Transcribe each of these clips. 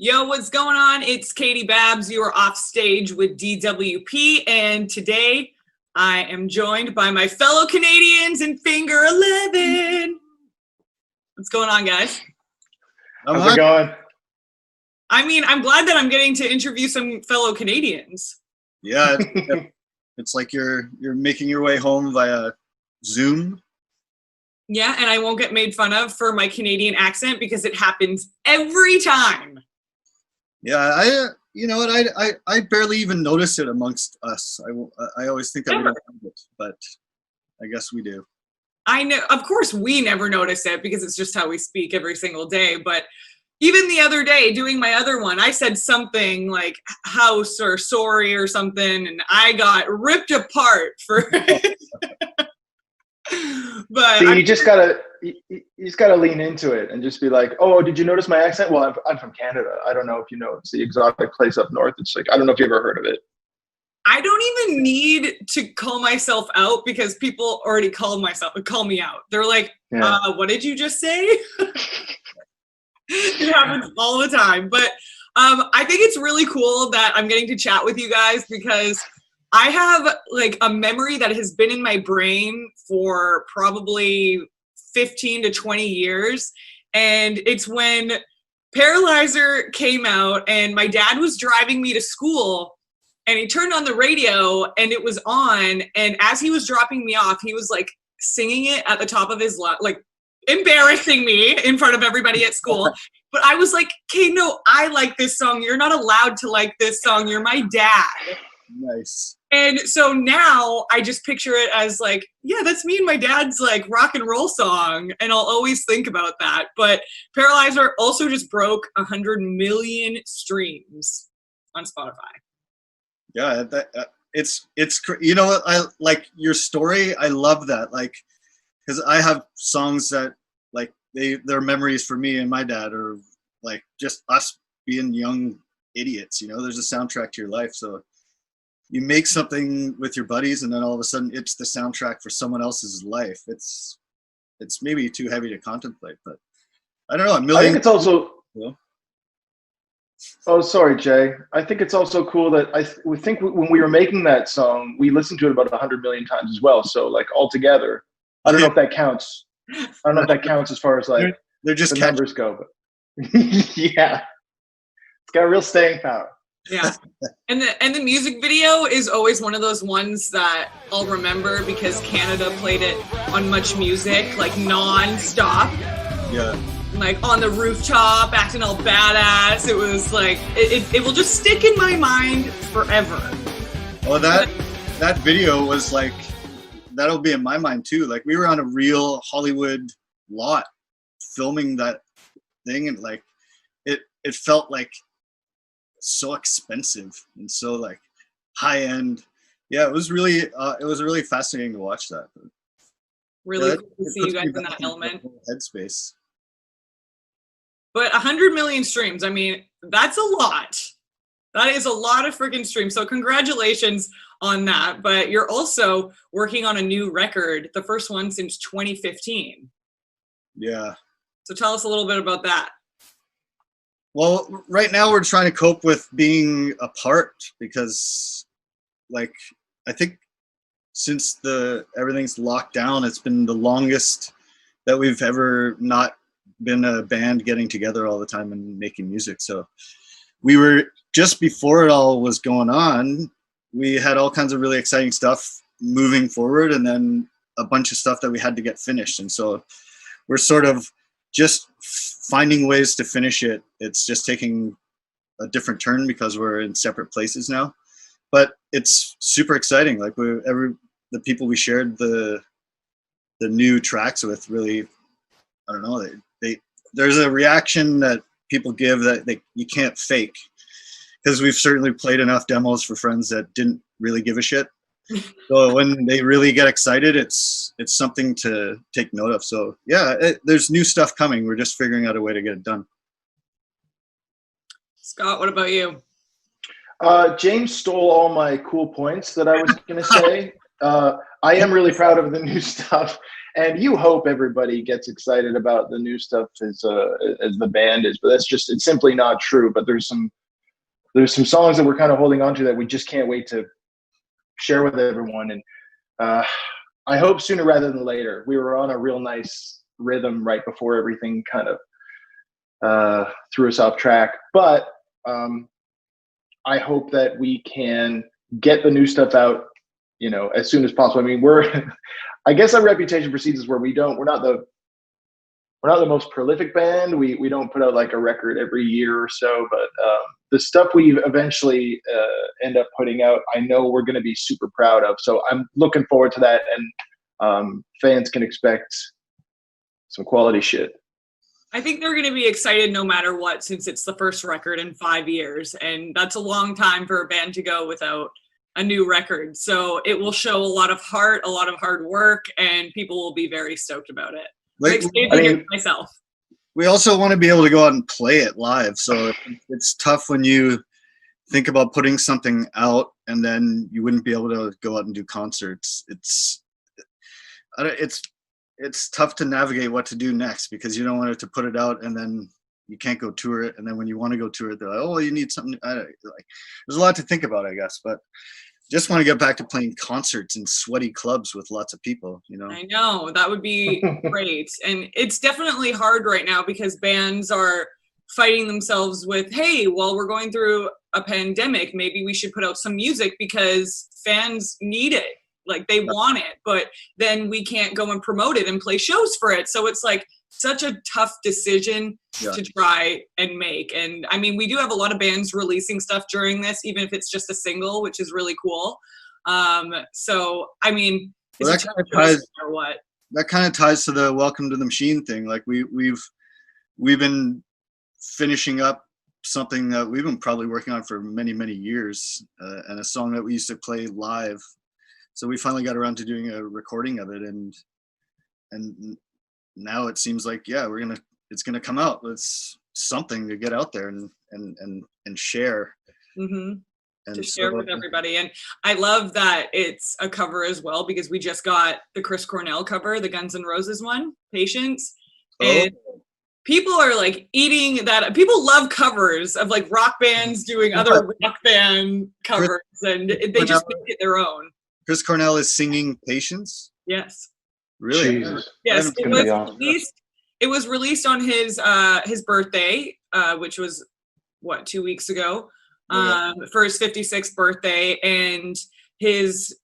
Yo, what's going on? It's Caity Babs. You are off stage with DWP, and today I am joined by my fellow Canadians in Finger 11. What's going on, guys? How's it going? I mean, I'm glad that I'm getting to interview some fellow Canadians. Yeah, it's like you're making your way home via Zoom. Yeah, and I won't get made fun of for my Canadian accent because it happens every time. Yeah, you know what? I barely even notice it amongst us. I always think that we don't have it, but I guess we do. I know, of course, we never notice it because it's just how we speak every single day. But even the other day, doing my other one, I said something like house or sorry or something, and I got ripped apart for. But see, you just gotta lean into it and just be like, oh, did you notice my accent? Well, I'm from Canada. I don't know if you know, it's the exotic place up north. It's like, I don't know if you ever heard of it. I don't even need to call myself out because people already call me out. They're like, what did you just say? It happens all the time. But I think it's really cool that I'm getting to chat with you guys because I have like a memory that has been in my brain for probably 15 to 20 years. And it's when Paralyzer came out and my dad was driving me to school and he turned on the radio and it was on. And as he was dropping me off, he was like singing it at the top of his lungs, like embarrassing me in front of everybody at school. But I was like, okay, no, I like this song. You're not allowed to like this song. You're my dad. Nice. And so now I just picture it as like, yeah, that's me and my dad's like rock and roll song. And I'll always think about that. But Paralyzer also just broke 100 million streams on Spotify. Yeah, it's you know what, I like your story. I love that, like, because I have songs that like they're memories for me and my dad, or like just us being young idiots. You know, there's a soundtrack to your life, so. You make something with your buddies and then all of a sudden it's the soundtrack for someone else's life. It's maybe too heavy to contemplate, but I don't know. I think it's also, oh, sorry, Jay. I think it's also cool that we think when we were making that song, we listened to it about 100 million times as well. So like altogether, I don't know if that counts. I don't know if that counts as far as like they're just the numbers go, but yeah, it's got real staying power. Yeah, and the music video is always one of those ones that I'll remember because Canada played it on Much Music like non-stop. Yeah. Like on the rooftop, acting all badass. It was like it will just stick in my mind forever. Oh, that video was like, that'll be in my mind too. Like we were on a real Hollywood lot filming that thing, and like it felt like so expensive and so like high end. Yeah, it was really fascinating to watch that. Really cool to see you guys in that element. Headspace. But 100 million streams, I mean, that's a lot. That is a lot of freaking streams. So congratulations on that. But you're also working on a new record, the first one since 2015. Yeah. So tell us a little bit about that. Well, right now we're trying to cope with being apart because, like, I think since everything's locked down, it's been the longest that we've ever not been a band getting together all the time and making music. So we were, just before it all was going on, we had all kinds of really exciting stuff moving forward and then a bunch of stuff that we had to get finished. And so we're sort of just finding ways to finish it. It's just taking a different turn because we're in separate places now, but it's super exciting. Like the people we shared the new tracks with really, I don't know, there's a reaction that people give that you can't fake, because we've certainly played enough demos for friends that didn't really give a shit. So when they really get excited, it's something to take note of. So yeah, there's new stuff coming. We're just figuring out a way to get it done. Scott, what about you? James stole all my cool points that I was going to say. I am really proud of the new stuff. And you hope everybody gets excited about the new stuff as the band is, but it's simply not true. But there's some songs that we're kind of holding on to that we just can't wait to share with everyone. And I hope sooner rather than later. We were on a real nice rhythm right before everything kind of threw us off track. But I hope that we can get the new stuff out, as soon as possible. I mean, I guess our reputation precedes us where we're not the most prolific band. We don't put out like a record every year or so, but the stuff we eventually end up putting out, I know we're going to be super proud of. So I'm looking forward to that, and fans can expect some quality shit. I think they're going to be excited no matter what, since it's the first record in 5 years, and that's a long time for a band to go without a new record. So it will show a lot of heart, a lot of hard work, and people will be very stoked about it. I'm excited to hear it myself. We also want to be able to go out and play it live. So it's tough when you think about putting something out and then you wouldn't be able to go out and do concerts. It's tough to navigate what to do next, because you don't want to put it out and then you can't go tour it. And then when you want to go tour it, they're like, oh, you need something. There's a lot to think about, I guess. But just want to get back to playing concerts in sweaty clubs with lots of people, I know, that would be great. And it's definitely hard right now because bands are fighting themselves with, hey, well, we're going through a pandemic. Maybe we should put out some music because fans need it. Like, they want it, but then we can't go and promote it and play shows for it. So it's like such a tough decision to try and make. And I mean, we do have a lot of bands releasing stuff during this, even if it's just a single, which is really cool. So, I mean, it's a tough choice no matter what. That kind of ties to the Welcome to the Machine thing. Like we've been finishing up something that we've been probably working on for many, many years, and a song that we used to play live. So we finally got around to doing a recording of it, and now it seems like, it's gonna come out. It's something to get out there and share. Mm-hmm. And to share with everybody. And I love that it's a cover as well, because we just got the Chris Cornell cover, the Guns N' Roses one, Patience. And people are like eating that. People love covers of like rock bands doing other rock band covers, and they just make it their own. Chris Cornell is singing Patience? Yes. Really? Jesus. Yes, it was released on his birthday, which was 2 weeks ago, for his 56th birthday, and his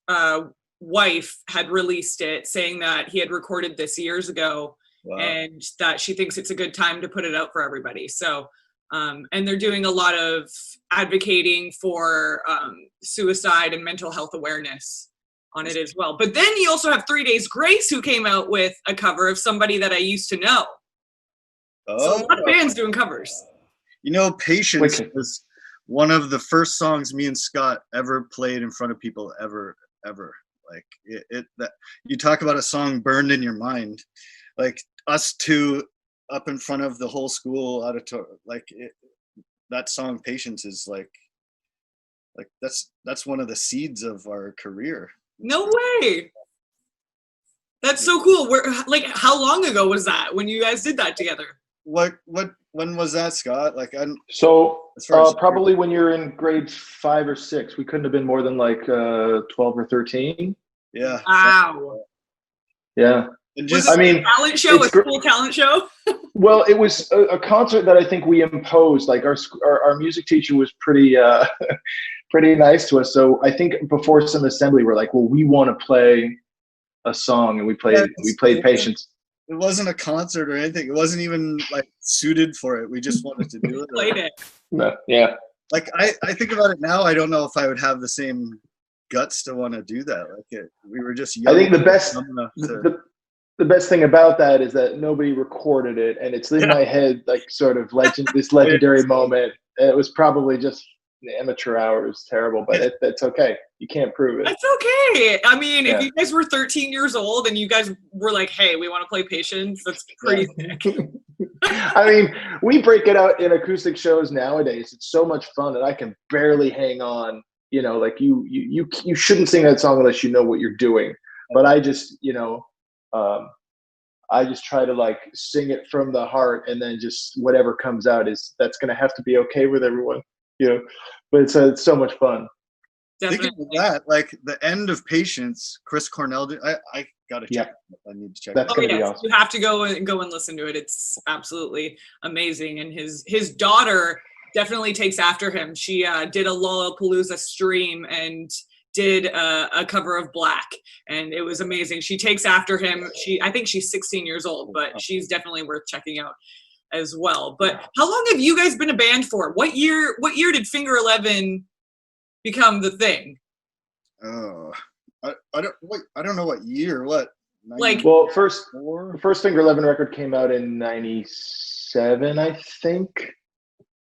wife had released it saying that he had recorded this years ago. Wow. And that she thinks it's a good time to put it out for everybody. So and they're doing a lot of advocating for suicide and mental health awareness on it as well. But then you also have 3 Days Grace, who came out with a cover of somebody that I used to know. So a lot of bands doing covers. Patience was one of the first songs me and Scott ever played in front of people ever. Like that you talk about a song burned in your mind, like us two up in front of the whole school auditorium. That song Patience is like that's one of the seeds of our career. No way. That's so cool. How long ago was that when you guys did that together? When was that, Scott? Probably when you're in grade 5 or 6. We couldn't have been more than 12 or 13. Yeah. Wow. Yeah. Was it a talent show, a school talent show? Well, it was a concert that I think we imposed. Like our music teacher was pretty pretty nice to us. So I think before some assembly, we're like, well, we want to play a song, and we played Patience. It wasn't a concert or anything. It wasn't even suited for it. We just wanted to do it. Played it. No, yeah. I think about it now. I don't know if I would have the same guts to want to do that. We were just young. I think the best thing about that is that nobody recorded it, and it's in my head, sort of this legendary moment. It was probably just amateur hour. It was terrible, but that's okay. You can't prove it. That's okay. I mean, if you guys were 13 years old and you guys were like, hey, we want to play Patience, that's pretty sick. I mean, we break it out in acoustic shows nowadays. It's so much fun, and I can barely hang on. You shouldn't sing that song unless you know what you're doing. But I just, I just try to like sing it from the heart, and then just whatever comes out that's going to have to be okay with everyone, you know. But it's so much fun. Definitely. Thinking of that, like the end of Patience, Chris Cornell did. I gotta check. I need to check. That's gonna be yes. awesome. You have to go and listen to it. It's absolutely amazing. And his daughter definitely takes after him. She did a Lollapalooza stream and did a cover of Black, and it was amazing. She takes after him. I think she's 16 years old, but she's definitely worth checking out as well. But how long have you guys been a band for? What year did Finger 11 become the thing? Oh, I don't know what year. What? 90, Like, well, the first Finger 11 record came out in '97, I think.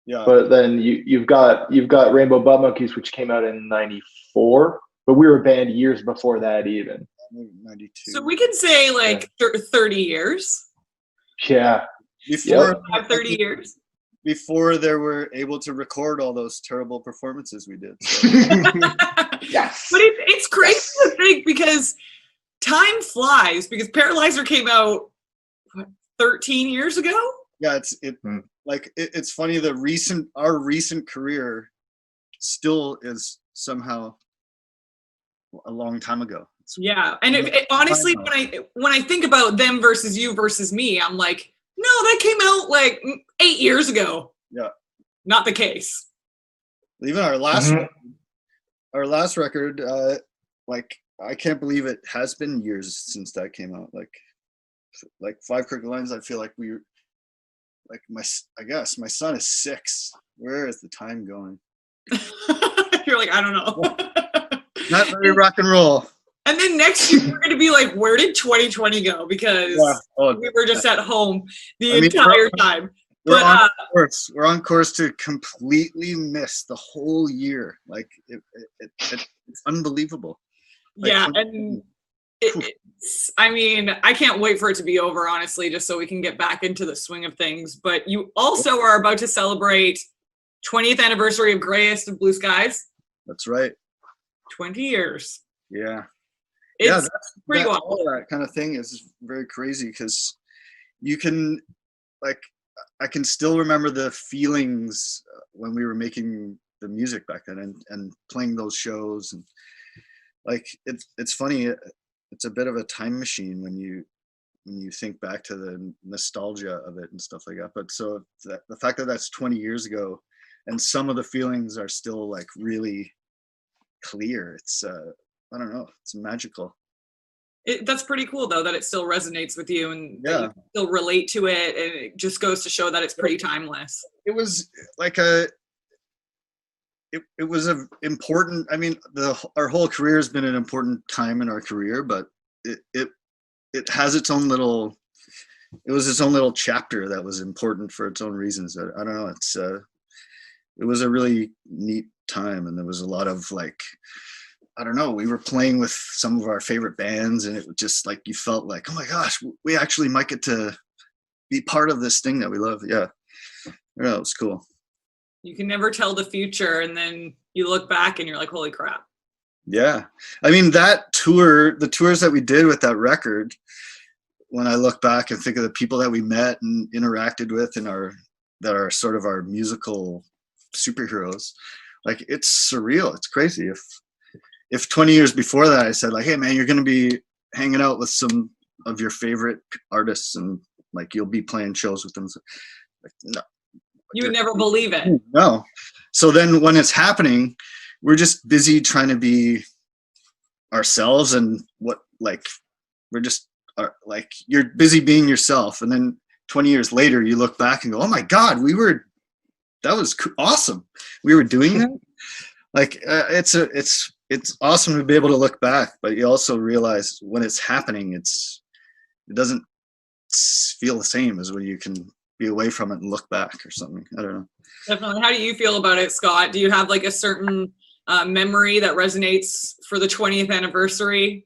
Yeah. But then you've got Rainbow Butt Monkeys, which came out in '94. But we were a band years before that, even. 92. So we could say like 30 years. Yeah. Before 30 years. Before they were able to record all those terrible performances we did. So. Yes. But it's crazy to think, because time flies, because Paralyzer came out 13 years ago. Yeah, it's funny. Our recent career still is somehow a long time ago. Yeah, and honestly, when I think about them versus you versus me, I'm like, no, that came out like 8 years ago. Yeah, not the case. Even our last record, like I can't believe it has been years since that came out. Like Five Crooked Lines, I feel like I guess my son is 6. Where is the time going? You're like, I don't know. Not very rock and roll. And then next year we're going to be like, where did 2020 go? Because we were just at home the entire time. We're on course to completely miss the whole year. Like it's unbelievable. Like, yeah, and I can't wait for it to be over, honestly, just so we can get back into the swing of things. But you also are about to celebrate 20th anniversary of Grayest of Blue Skies. That's right. 20 years. Yeah. It's pretty wild. All that kind of thing is very crazy, because you can, like, I can still remember the feelings when we were making the music back then and playing those shows, and like it's funny. It's a bit of a time machine when you think back to the nostalgia of it and stuff like that. But so the fact that that's 20 years ago, and some of the feelings are still like really clear. It's I don't know. It's magical. That's pretty cool, though, that it still resonates with you, and Yeah, that you still relate to it, and it just goes to show that it's pretty timeless. It was like it was a important. I mean, our whole career has been an important time in our career, but it has its own little. It was its own little chapter that was important for its own reasons. I don't know. It was a really neat time, and there was a lot of like. I don't know, we were playing with some of our favorite bands, and it was just like, you felt like, oh my gosh, we actually might get to be part of this thing that we love. Yeah. Yeah, it was cool. You can never tell the future, and then you look back and you're like, holy crap. Yeah. I mean, the tours that we did with that record, when I look back and think of the people that we met and interacted with and that are sort of our musical superheroes, like, it's surreal. It's crazy. If 20 years before that I said like, hey man, you're going to be hanging out with some of your favorite artists and like you'll be playing shows with them, like, no, you would never believe it. No. So then when it's happening, we're just busy trying to be ourselves, and we're just like, you're busy being yourself, and then 20 years later you look back and go, oh my god, that was awesome, we were doing that. Like it's awesome to be able to look back, but you also realize when it's happening, it doesn't feel the same as when you can be away from it and look back or something. I don't know. Definitely. How do you feel about it, Scott? Do you have like a certain memory that resonates for the 20th anniversary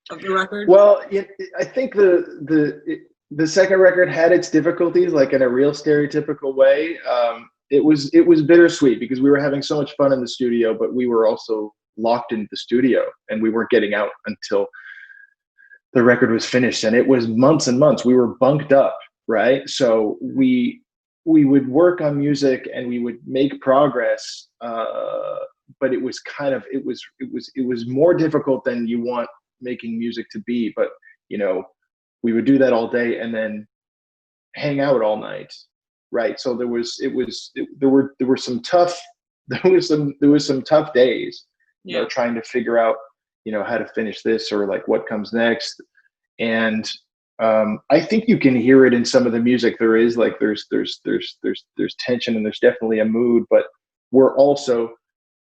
of the record? Well, I think the second record had its difficulties, like in a real stereotypical way. It was bittersweet because we were having so much fun in the studio, but we were also locked into the studio and we weren't getting out until the record was finished, and it was months and months. We were bunked up, right? So we would work on music and we would make progress, but it was kind of it was more difficult than you want making music to be. But we would do that all day and then hang out all night, right? So there were some tough days, trying to figure out how to finish this or like what comes next. And I think you can hear it in some of the music. There is like there's tension and there's definitely a mood, but we're also,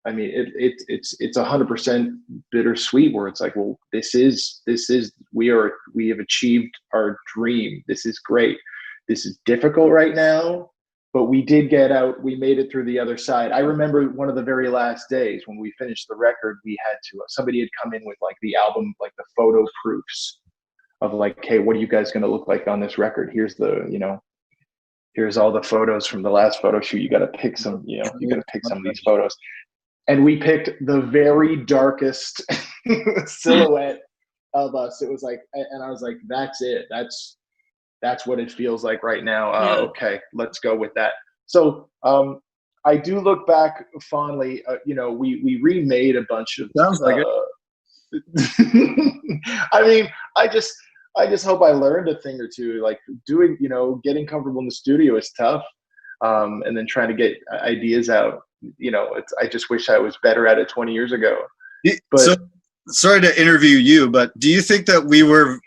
I mean, it's 100% bittersweet, where it's like, well, this is we have achieved our dream. This is great. This is difficult right now, but we did get out. We made it through the other side. I remember one of the very last days when we finished the record, we had to, somebody had come in with like the album, like the photo proofs of like, hey, what are you guys going to look like on this record? Here's here's all the photos from the last photo shoot. You got to pick some, you got to pick some of these photos. And we picked the very darkest silhouette of us. It was like, and I was like, that's it. That's what it feels like right now. Okay, let's go with that. So I do look back fondly. We remade a bunch of. Sounds like it. I mean, I just hope I learned a thing or two. Like doing, getting comfortable in the studio is tough, and then trying to get ideas out. I just wish I was better at it 20 years ago. But so, sorry to interview you, but do you think that we were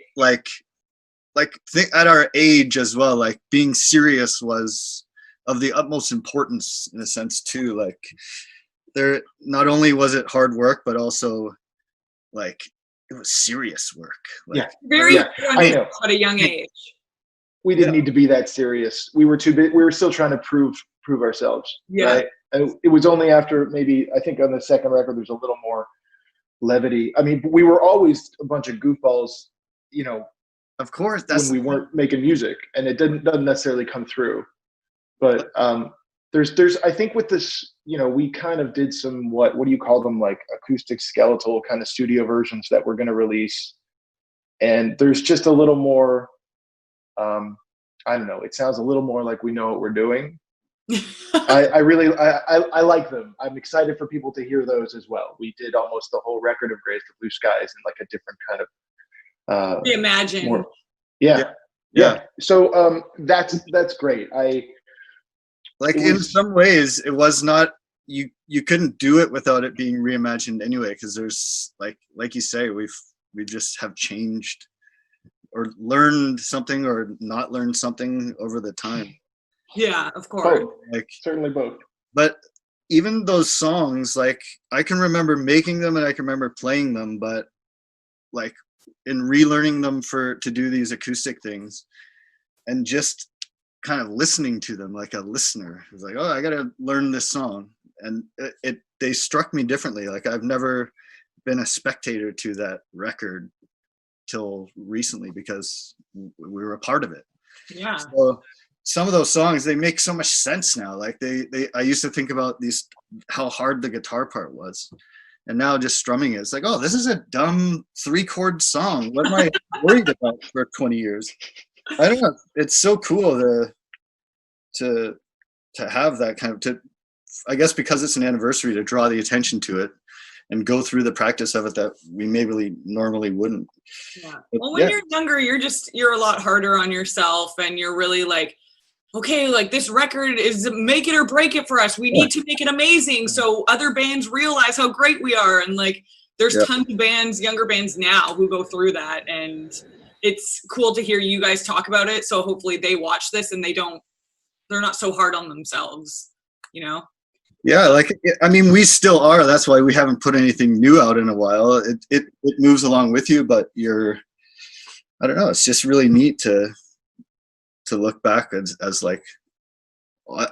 at our age as well, like being serious was of the utmost importance in a sense too? Like there, not only was it hard work, but also like it was serious work. Like, very young at a young age. We didn't need to be that serious. We were too big. We were still trying to prove ourselves. Yeah. Right? And it was only after maybe, I think on the second record, there's a little more levity. I mean, we were always a bunch of goofballs, of course, when we weren't making music, and it doesn't necessarily come through. But there's I think with this, we kind of did some what do you call them, like acoustic skeletal kind of studio versions that we're going to release, and there's just a little more. I don't know. It sounds a little more like we know what we're doing. I really like them. I'm excited for people to hear those as well. We did almost the whole record of Grace to Blue Skies in like a different kind of. Reimagine. Yeah. So that's great. In some ways it was not, you couldn't do it without it being reimagined anyway, because there's like you say, we just have changed or learned something or not learned something over the time. Yeah, of course. Both. Certainly both. But even those songs, like I can remember making them and I can remember playing them, but like in relearning them to do these acoustic things and just kind of listening to them like a listener, it was like, oh, I gotta learn this song, and they struck me differently. Like I've never been a spectator to that record till recently because we were a part of it. Yeah. So some of those songs, they make so much sense now. Like I used to think about how hard the guitar part was. And now just strumming it, it's like, oh, this is a dumb 3-chord song. What am I worried about for 20 years? I don't know. It's so cool to have that kind of, I guess because it's an anniversary, to draw the attention to it and go through the practice of it that we maybe normally wouldn't. Yeah. Well, when you're younger, you're a lot harder on yourself, and you're really like, okay, like this record is make it or break it for us. We need to make it amazing so other bands realize how great we are. And like, there's tons of bands, younger bands now, who go through that. And it's cool to hear you guys talk about it. So hopefully they watch this and they're not so hard on themselves, Yeah, I mean, we still are. That's why we haven't put anything new out in a while. It moves along with you, but I don't know. It's just really neat to look back as like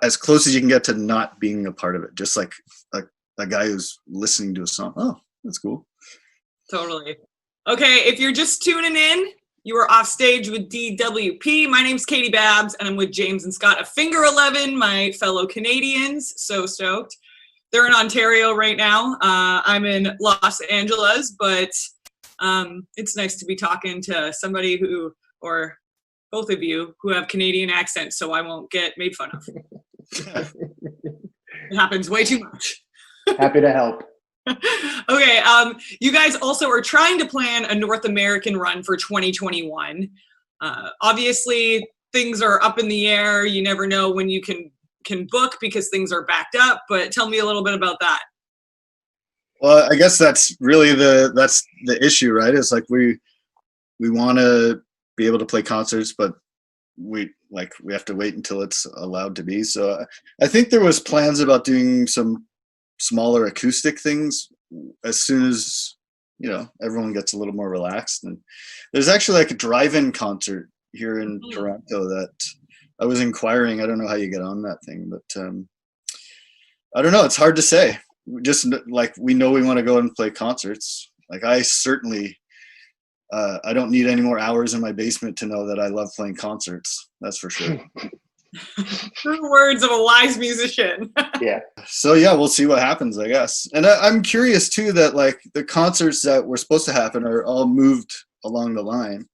as close as you can get to not being a part of it, just like a guy who's listening to a song. Oh, that's cool. Totally. Okay, if you're just tuning in, you are off stage with DWP. My name's Caity Babs, and I'm with James and Scott of Finger 11, my fellow Canadians. So stoked. They're in Ontario right now. I'm in Los Angeles, but It's nice to be talking to somebody who, or both of you, who have Canadian accents, so I won't get made fun of. It happens way too much. Happy to help. Okay, you guys also are trying to plan a North American run for 2021. Obviously, things are up in the air. You never know when you can book because things are backed up, but tell me a little bit about that. Well, I guess that's really the issue, right? It's like we want to be able to play concerts, but we have to wait until it's allowed to be. So I think there was plans about doing some smaller acoustic things as soon as, you know, everyone gets a little more relaxed. And there's actually like a drive-in concert here in Toronto that I was inquiring. I don't know how you get on that thing, but I don't know. It's hard to say. Just like we know we want to go and play concerts. Like I certainly, I don't need any more hours in my basement to know that I love playing concerts. That's for sure. True words of a wise musician. Yeah. So yeah, we'll see what happens, I guess. And I'm curious too that like the concerts that were supposed to happen are all moved along the line.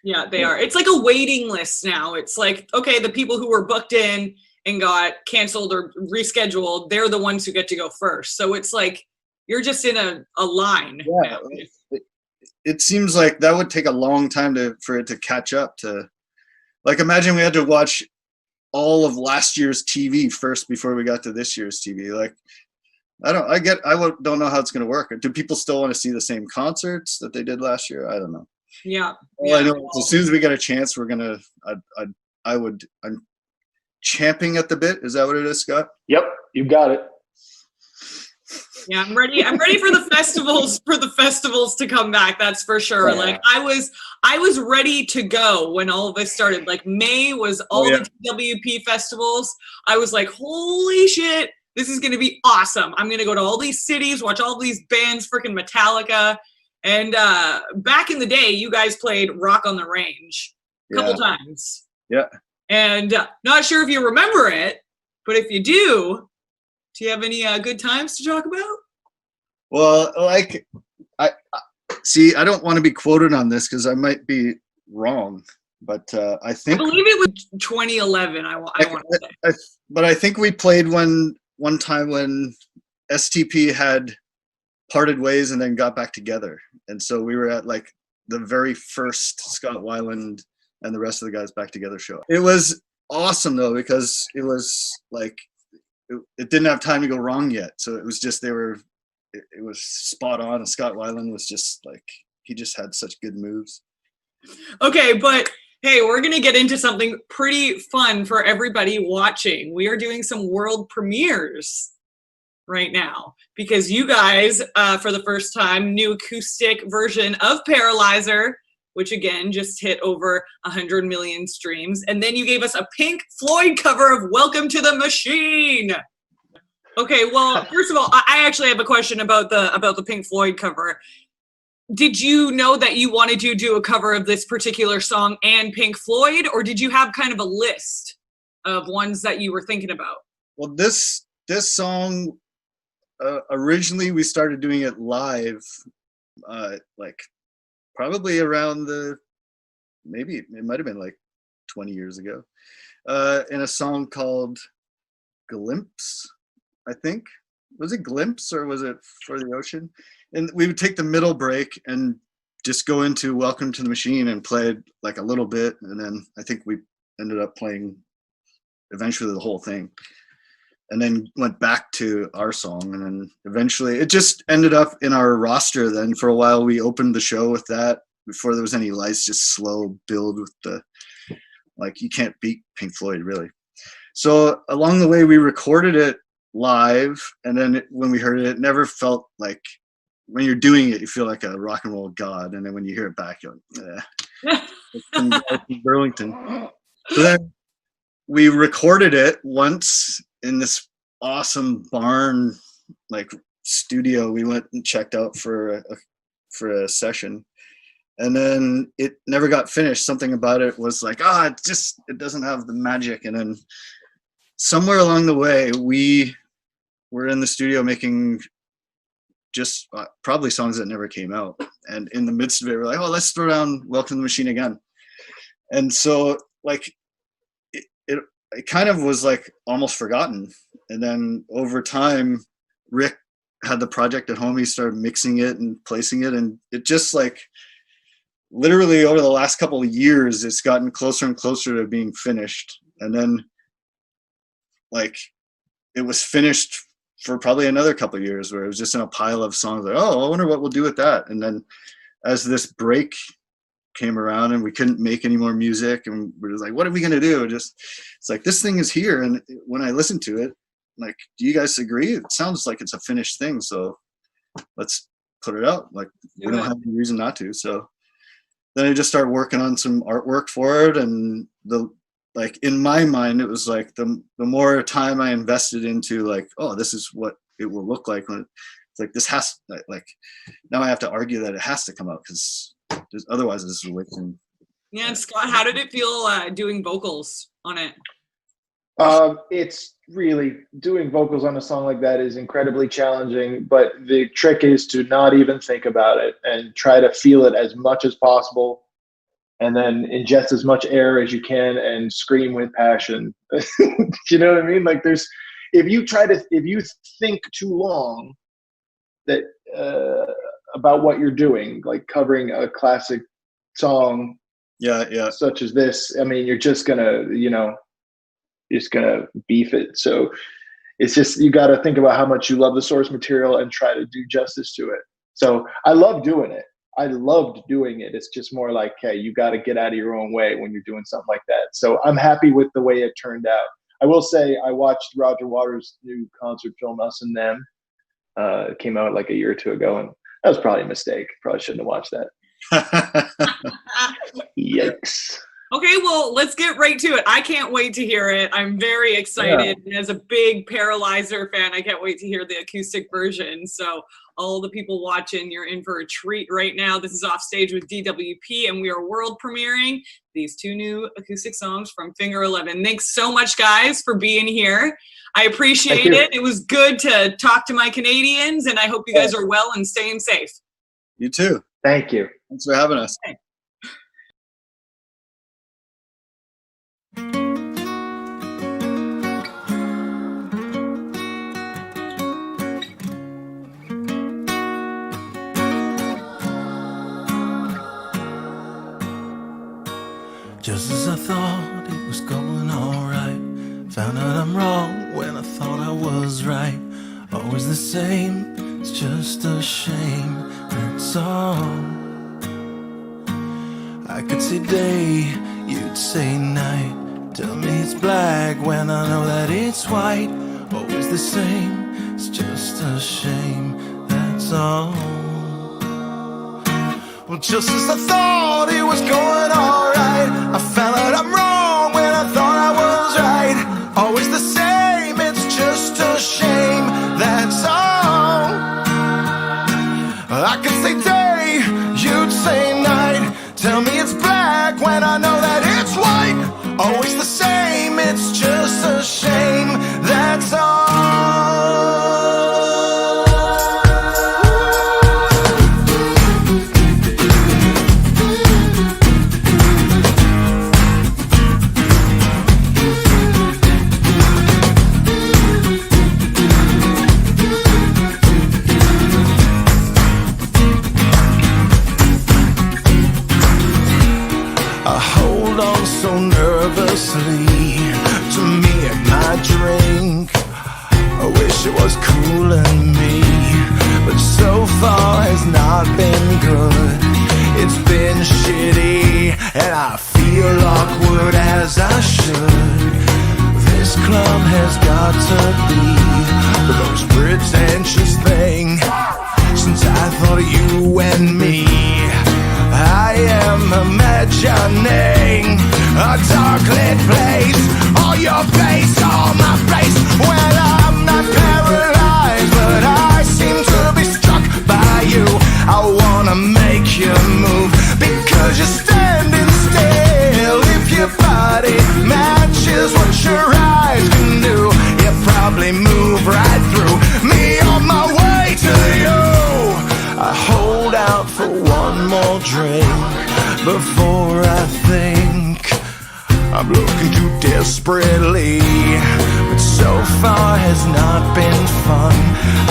Yeah, they are. It's like a waiting list now. It's like, okay, the people who were booked in and got canceled or rescheduled, they're the ones who get to go first. So it's like you're just in a line. Yeah. It seems like that would take a long time for it to catch up to, like, imagine we had to watch all of last year's TV first before we got to this year's TV. Like, I don't know how it's going to work. Do people still want to see the same concerts that they did last year? I don't know. Yeah. All I know is as soon as we get a chance, we're gonna. I'm champing at the bit. Is that what it is, Scott? Yep, you got it. Yeah, I'm ready. I'm ready for the festivals to come back. That's for sure. Yeah. Like I was ready to go when all of this started. Like May was all the TWP festivals. I was like, holy shit, this is gonna be awesome. I'm gonna go to all these cities, watch all these bands, freaking Metallica. And back in the day, you guys played Rock on the Range a couple times. Yeah. And not sure if you remember it, but if you do you have any good times to talk about? Well, like, I see. I don't want to be quoted on this because I might be wrong, but I think I believe it was 2011. I want to say. But I think we played one time when STP had parted ways and then got back together, and so we were at like the very first Scott Weiland and the rest of the guys back together show. It was awesome though because it was like it didn't have time to go wrong yet, so it was just it was spot on, and Scott Weiland was just like, he just had such good moves. Okay, but hey, we're gonna get into something pretty fun for everybody watching. We are doing some world premieres right now because you guys, for the first time, new acoustic version of Paralyzer, which again just hit over 100 million streams, and then you gave us a Pink Floyd cover of Welcome to the Machine. Okay, well, first of all, I actually have a question about the Pink Floyd cover. Did you know that you wanted to do a cover of this particular song and Pink Floyd, or did you have kind of a list of ones that you were thinking about? Well, this song, originally we started doing it live, like probably around maybe it might have been like 20 years ago, in a song called Glimpse, I think. Was it Glimpse or was it For the Ocean? And we would take the middle break and just go into Welcome to the Machine and play like a little bit, and then I think we ended up playing eventually the whole thing, and then went back to our song, and then eventually it just ended up in our roster. Then for a while we opened the show with that before there was any lights, just slow build with the, like, you can't beat Pink Floyd really. So along the way we recorded it live, and then when we heard it, it never felt like, when you're doing it you feel like a rock and roll god, and then when you hear it back you're like, it's Burlington. So then we recorded it once in this awesome barn like studio we went and checked out for a session, and then it never got finished. Something about it was like, it doesn't have the magic. And then somewhere along the way we were in the studio making just probably songs that never came out. And in the midst of it, we're like, oh, let's throw down Welcome to the Machine again. And so like it kind of was like almost forgotten. And then over time, Rick had the project at home. He started mixing it and placing it, and it just like literally over the last couple of years, it's gotten closer and closer to being finished. And then like it was finished for probably another couple of years, where it was just in a pile of songs like, oh, I wonder what we'll do with that. And then as this break came around and we couldn't make any more music, and we're just like, what are we going to do? It's like, this thing is here. And when I listen to it, like, do you guys agree? It sounds like it's a finished thing. So let's put it out. Like, we don't have any reason not to. So then I just started working on some artwork for it. And like in my mind, it was like the more time I invested into like, oh, this is what it will look like when it's like, this has like, now I have to argue that it has to come out, because otherwise this is wasting. Yeah. Scott, how did it feel doing vocals on it? It's really, doing vocals on a song like that is incredibly challenging, but the trick is to not even think about it and try to feel it as much as possible, and then ingest as much air as you can and scream with passion. You know what I mean? Like if you think too long that about what you're doing, like covering a classic song, such as this, I mean, you're just gonna, beef it. So it's just, you got to think about how much you love the source material and try to do justice to it. So I love doing it. I loved doing it. It's just more like, hey, you got to get out of your own way when you're doing something like that. So I'm happy with the way it turned out. I will say I watched Roger Waters' new concert film, Us and Them. It came out like a year or two ago, and that was probably a mistake. Probably shouldn't have watched that. Yikes. Okay, well, let's get right to it. I can't wait to hear it. I'm very excited. Yeah. As a big Paralyzer fan, I can't wait to hear the acoustic version. So all the people watching, you're in for a treat right now. This is Offstage with DWP, and we are world premiering these 2 new acoustic songs from Finger 11. Thanks so much, guys, for being here. I appreciate it. It was good to talk to my Canadians, and I hope you guys are well and staying safe. You too. Thank you. Thanks for having us. Okay. Just as I thought it was going alright, found out I'm wrong when I thought I was right. Always the same, it's just a shame, that's all. I could say day, you'd say night. Tell me it's black when I know that it's white. Always the same, it's just a shame, that's all. Well, just as I thought it was going alright, I found out I'm wrong when I thought I was right. Always the same, it's just a shame, that's all. I could say day, you'd say night. Tell me it's black when I know that it's white. Always the same, it's just a shame, that's all. So nervously to me and my drink. I wish it was cooling me, but so far has not been good. It's been shitty and I feel awkward as I should. This club has got to be the most pretentious thing since I thought of you and me. I am imagining a dark-lit place, all your face, all my face. Well, I'm not paralyzed, but I seem to be struck by you. I wanna make you move, because you're standing still. If your body matches what your eyes can do, you probably move right through me on my way to you. one more drink before I think I'm looking too desperately, but so far has not been fun.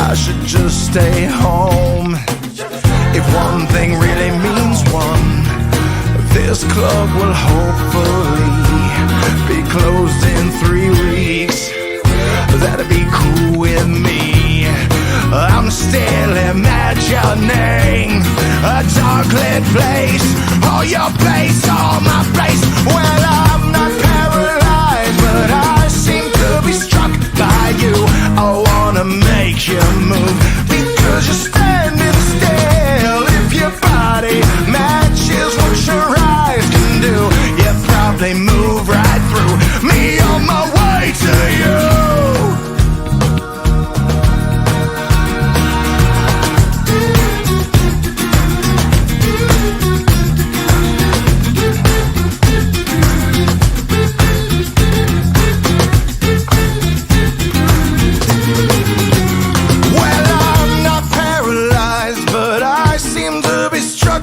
I should just stay home. If one thing really means one, this club will hopefully be closed in 3 weeks. That'd be cool with me. I'm still imagining a dark lit place, or your place, or my place. Well, I'm not paralyzed, but I seem to be struck by you. I wanna make you move, because you're standing still. If your body matches what your eyes can do, you probably move right through me on my way to you.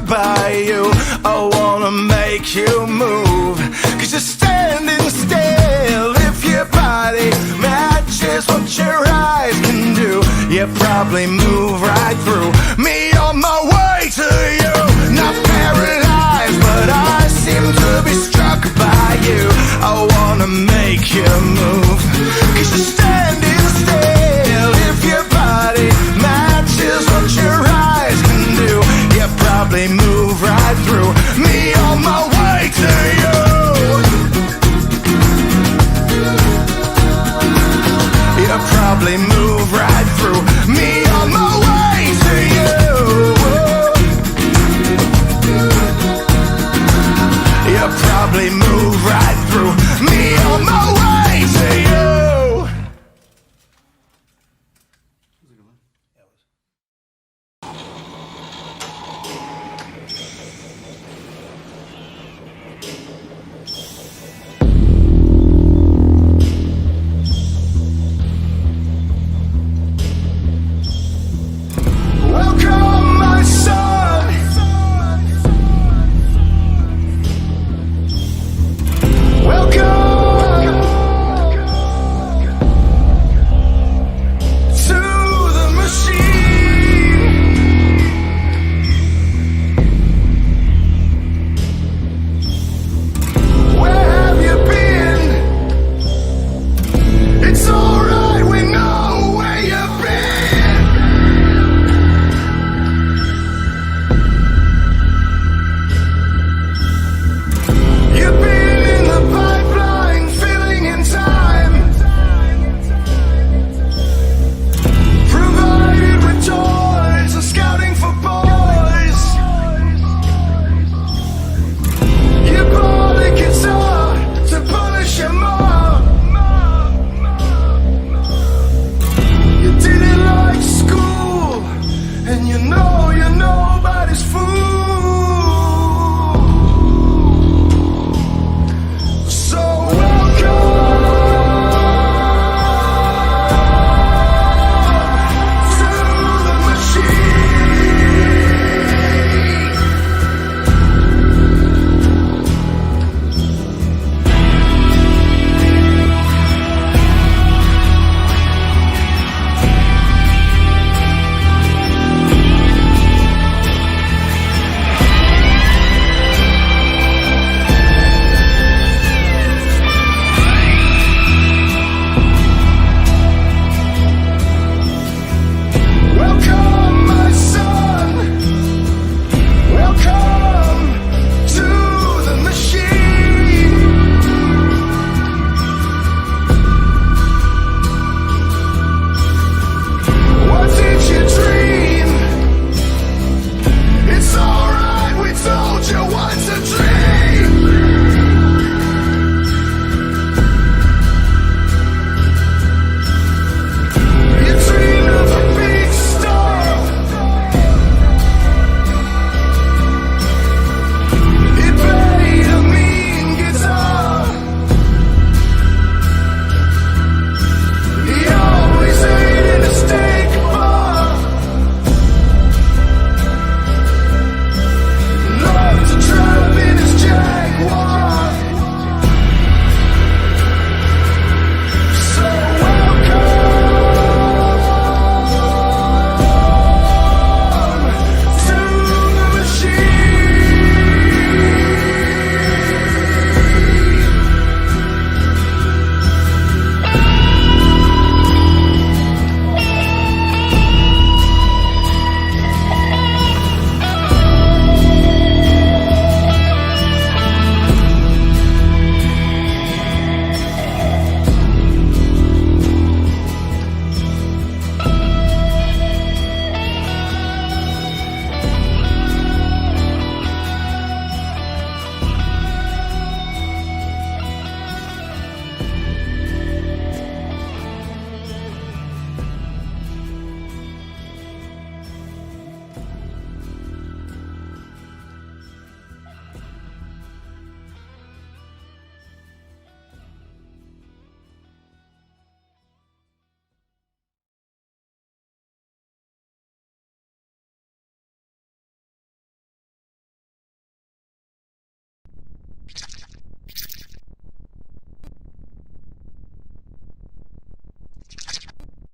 By you, I wanna make you move, 'cause you're standing still. If your body matches what your eyes can do, you probably move right through me on my way to you. Not paralyzed, but I seem to be struck by you. I wanna make you move, 'cause you're standing still. If your body matches what your eyes can do, you probably move right through me on my way to you. You probably move right through me on my way to you. You probably move